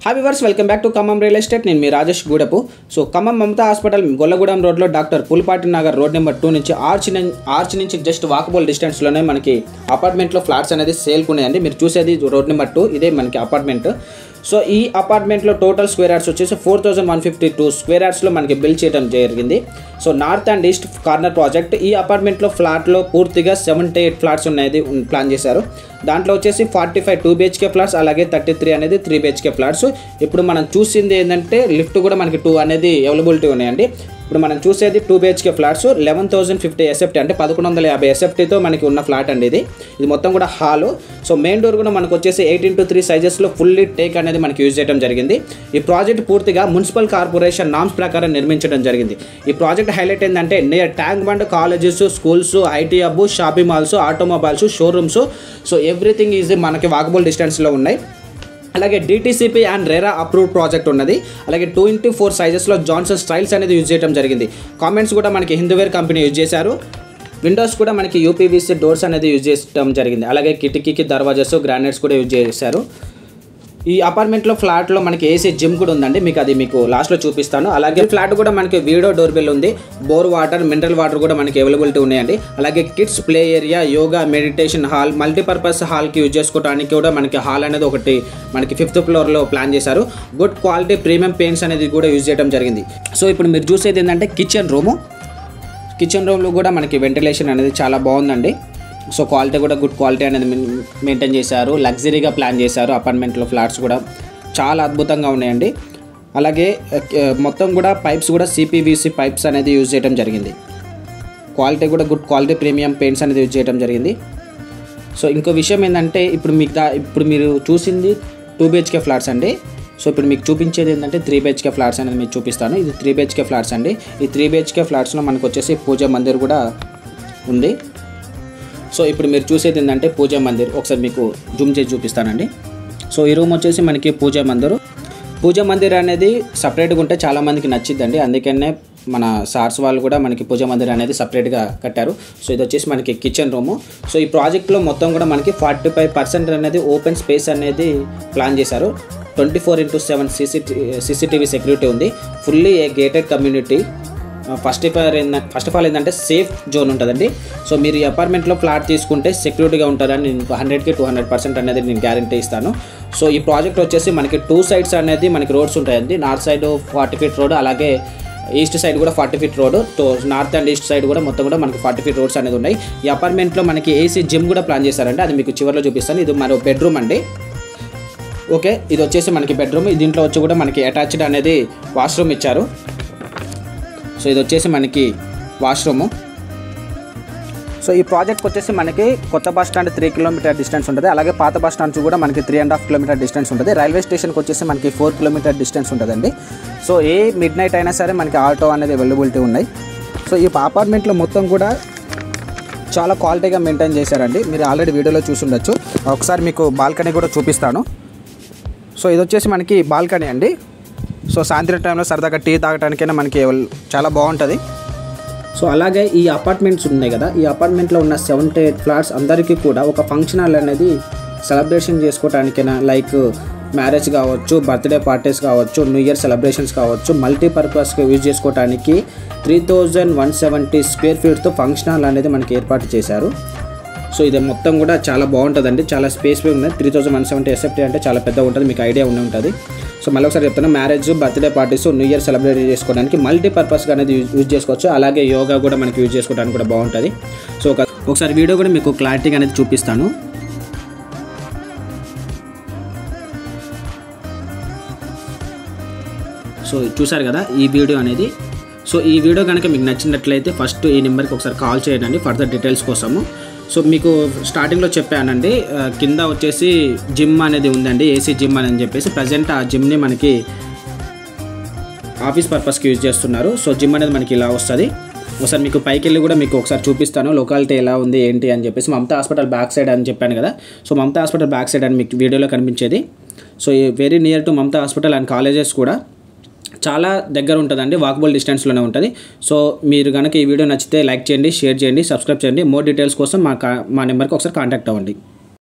Hi viewers, welcome back to Khammam real estate. నేను మీ Rajesh Gudapu. So Khammam Mamata hospital Gollagudem రోడ్లో doctor Pulipati Nagar road number 2 నుంచి arch నుంచి just walkable డిస్టెన్స్లోనే మనకి అపార్ట్మెంట్లో ఫ్లాట్స్ అనేది సేల్కి ఉన్నాయండి. మీరు చూసేది రోడ్ నెంబర్ 2, ఇదే మనకి అపార్ట్మెంట్. సో ఈ అపార్ట్మెంట్లో టోటల్ స్క్వేర్ యార్డ్స్ వచ్చేసి 4152 స్క్వేర్ యార్డ్స్లో మనకి బిల్డ్ చేయడం జరిగింది. So north and east corner project. ఈ అపార్ట్మెంట్లో ఫ్లాట్లో పూర్తిగా 78 ఫ్లాట్స్ ఉన్నాయి ప్లాన్ చేశారు. దాంట్లో వచ్చేసి 45 2 BHK ఫ్లాట్స్, అలాగే 33 అనేది 3 BHK ఫ్లాట్స్. ఇప్పుడు మనం చూసింది ఏంటంటే లిఫ్ట్ కూడా మనకి 2 అనేది అవైలబిలిటీ ఉన్నాయండి. ఇప్పుడు మనం చూసేది 2 BHK ఫ్లాట్స్ 11,050 SFT అంటే 1150 SFTతో మనకి ఉన్న ఫ్లాట్ అండి. ఇది మొత్తం కూడా హాలు. సో మెయిన్ డోర్ కూడా మనకు వచ్చేసి 8x3 సైజెస్లో ఫుల్లీ టేక్ అనేది మనకి యూజ్ చేయడం జరిగింది. ఈ ప్రాజెక్ట్ పూర్తిగా మున్సిపల్ కార్పొరేషన్ నామ్స్ ప్రకారం నిర్మించడం జరిగింది. ఈ ప్రాజెక్ట్ హైలైట్ ఏంటంటే near tank bund, colleges, schools, IT hub, shopping malls, automobiles, showrooms, so everything is మనకి వాకబుల్ డిస్టెన్స్లో ఉన్నాయి. అలాగే DTCP and RERA approved project ఉన్నది. అలాగే 2x4 సైజెస్లో జాన్సన్ స్టైల్స్ అనేది యూజ్ చేయడం జరిగింది. కామెంట్స్ కూడా మనకి హిందూవేర్ కంపెనీ యూజ్ చేశారు. విండోస్ కూడా మనకి UPVC డోర్స్ అనేది యూజ్ చేయడం జరిగింది. అలాగే కిటికీకి దర్వాజాస్, గ్రానైట్స్ కూడా యూజ్ చేశారు. ఈ అపార్ట్మెంట్లో ఫ్లాట్లో మనకి AC జిమ్ కూడా ఉందండి. మీకు లాస్ట్లో చూపిస్తాను. అలాగే ఫ్లాట్ కూడా మనకి వీడియో డోర్ బెల్ ఉంది. బోర్ వాటర్, మినరల్ వాటర్ కూడా మనకి అవైలబిలిటీ ఉన్నాయండి. అలాగే kids play area, yoga, meditation hall, multipurpose హాల్కి యూజ్ చేసుకోవడానికి కూడా మనకి హాల్ అనేది ఒకటి మనకి 5th ఫ్లోర్లో ప్లాన్ చేశారు. గుడ్ క్వాలిటీ ప్రీమియం పెయింట్స్ అనేది కూడా యూజ్ చేయడం జరిగింది. సో ఇప్పుడు మీరు చూసేది ఏంటంటే కిచెన్ రూమ్లో కూడా మనకి వెంటిలేషన్ అనేది చాలా బాగుందండి. సో క్వాలిటీ కూడా గుడ్ క్వాలిటీ అనేది మెయింటైన్ చేశారు. లగ్జరీగా ప్లాన్ చేశారు. అపార్ట్మెంట్లో ఫ్లాట్స్ కూడా చాలా అద్భుతంగా ఉన్నాయండి. అలాగే మొత్తం కూడా పైప్స్ కూడా CPVC పైప్స్ అనేది యూజ్ చేయడం జరిగింది. క్వాలిటీ కూడా గుడ్ క్వాలిటీ ప్రీమియం పెయింట్స్ అనేది యూజ్ చేయడం జరిగింది. సో ఇంకో విషయం ఏంటంటే ఇప్పుడు మీరు చూసింది 2 BHK ఫ్లాట్స్ అండి. సో ఇప్పుడు మీకు చూపించేది ఏంటంటే 3 BHK ఫ్లాట్స్ అనేది మీకు చూపిస్తాను. ఇది 3 BHK ఫ్లాట్స్ అండి. ఈ 3 BHK ఫ్లాట్స్లో మనకు వచ్చేసి పూజా మందిర్ కూడా ఉంది. సో ఇప్పుడు మీరు చూసేది ఏంటంటే పూజా మందిర్. ఒకసారి మీకు జూమ్ చేసి చూపిస్తానండి. సో ఈ రూమ్ వచ్చేసి మనకి పూజా మందిర్ అనేది సపరేట్గా ఉంటే చాలామందికి నచ్చిద్దండి. అందుకనే మన సార్స్ వాళ్ళు కూడా మనకి పూజా మందిర్ అనేది సపరేట్గా కట్టారు. సో ఇది వచ్చేసి మనకి కిచెన్ రూము. సో ఈ ప్రాజెక్ట్లో మొత్తం కూడా మనకి 45% అనేది ఓపెన్ స్పేస్ అనేది ప్లాన్ చేశారు. 24x7 CCTV సెక్యూరిటీ ఉంది. Fully A gated community. First of all ఏంటంటే సేఫ్ జోన్ ఉంటుందండి. సో మీరు ఈ అపార్ట్మెంట్లో ఫ్లాట్ తీసుకుంటే సెక్యూరిటీగా ఉంటారని నేను 100కి 200% అనేది నేను గ్యారంటీ ఇస్తాను. సో ఈ ప్రాజెక్ట్ వచ్చేసి మనకి 2 సైడ్స్ అనేది మనకి రోడ్స్ ఉంటాయండి. నార్త్ సైడ్ 40 ఫీట్ రోడ్, అలాగే ఈస్ట్ సైడ్ కూడా 40 feet road. So north and east side కూడా మొత్తం కూడా మనకి 40 ఫీట్ రోడ్స్ అనేది ఉన్నాయి. ఈ అపార్ట్మెంట్లో మనకి AC జిమ్ కూడా ప్లాన్ చేశారండి. అది మీకు చివరిలో చూపిస్తాను. ఇది మరో బెడ్రూమ్ అండి. ఓకే, ఇది వచ్చేసి మనకి బెడ్రూమ్. దీంట్లో వచ్చి కూడా మనకి అటాచ్డ్ అనేది వాష్రూమ్ ఇచ్చారు. సో ఇది వచ్చేసి మనకి వాష్రూము. సో ఈ ప్రాజెక్ట్కి వచ్చేసి మనకి కొత్త బస్ స్టాండ్ 3 కిలోమీటర్ డిస్టెన్స్ ఉంటుంది. అలాగే పాత బస్ స్టాండ్ కూడా మనకి 3.5 కిలోమీటర్ డిస్టెన్స్ ఉంటుంది. రైల్వే స్టేషన్కి వచ్చేసి మనకి 4 కిలోమీటర్ డిస్టెన్స్ ఉంటుందండి. సో ఏ మిడ్ నైట్ అయినా సరే మనకి ఆటో అనేది అవైలబిలిటీ ఉన్నాయి. సో ఈ అపార్ట్మెంట్లో మొత్తం కూడా చాలా క్వాలిటీగా మెయింటైన్ చేశారండి. మీరు ఆల్రెడీ వీడియోలో చూసి ఉండొచ్చు. ఒకసారి మీకు బాల్కనీ కూడా చూపిస్తాను. సో ఇది వచ్చేసి మనకి బాల్కనీ అండి. సో సాయంత్రం టైంలో సరదాగా టీ తాగడానికైనా మనకి చాలా బాగుంటుంది. సో అలాగే ఈ అపార్ట్మెంట్స్ ఉన్నాయి కదా, ఈ అపార్ట్మెంట్లో ఉన్న 78 ఫ్లాట్స్ అందరికీ కూడా ఒక ఫంక్షన్ హాల్ అనేది సెలబ్రేషన్ చేసుకోవడానికైనా, లైక్ మ్యారేజ్ కావచ్చు, బర్త్డే పార్టీస్ కావచ్చు, న్యూ ఇయర్ సెలబ్రేషన్స్ కావచ్చు, మల్టీపర్పస్గా యూజ్ చేసుకోవడానికి 3170 స్క్వేర్ ఫీట్తో ఫంక్షన్ హాల్ అనేది మనకి ఏర్పాటు చేశారు. సో ఇది మొత్తం కూడా చాలా బాగుంటుందండి. చాలా స్పేస్గా ఉంది. 3170 SFT అంటే చాలా పెద్దగా ఉంటుంది. మీకు ఐడియా ఉంటుంది. సో మళ్ళీ ఒకసారి చెప్తాను, marriage, birthday parties, new year celebrate చేసుకోవడానికి మల్టీపర్పస్గా అనేది యూజ్ చేసుకోవచ్చు. అలాగే యోగా కూడా మనకి యూజ్ చేసుకోవడానికి కూడా బాగుంటుంది. సో ఒకసారి వీడియో కూడా మీకు క్లారిటీగా అనేది చూపిస్తాను. సో చూసారు కదా ఈ వీడియో అనేది. సో ఈ వీడియో కనుక మీకు నచ్చినట్లయితే ఫస్ట్ ఈ నెంబర్కి ఒకసారి కాల్ చేయండి ఫర్దర్ డీటెయిల్స్ కోసము. సో మీకు స్టార్టింగ్లో చెప్పానండి, కింద వచ్చేసి జిమ్ అనేది ఉందండి, AC జిమ్ అని చెప్పేసి. ప్రజెంట్ ఆ జిమ్ని మనకి ఆఫీస్ పర్పస్కి యూజ్ చేస్తున్నారు. సో జిమ్ అనేది మనకి ఇలా వస్తుంది. ఒకసారి మీకు పైకి వెళ్ళి కూడా మీకు ఒకసారి చూపిస్తాను లొకాలిటీ ఎలా ఉంది ఏంటి అని చెప్పేసి. మమతా హాస్పిటల్ బ్యాక్ సైడ్ అని చెప్పాను కదా. So Mamata hospital back side అని మీకు వీడియోలో కనిపించేది. So very near to Mamata hospital and colleges కూడా చాలా దగ్గర ఉంటుందండి. వాకబుల్ డిస్టెన్స్లోనే ఉంటుంది. సో మీరు కనుక ఈ వీడియో నచ్చితే లైక్ చేయండి, షేర్ చేయండి, సబ్స్క్రైబ్ చేయండి. మోర్ డీటెయిల్స్ కోసం మా నెంబర్కి ఒకసారి కాంటాక్ట్ అవ్వండి.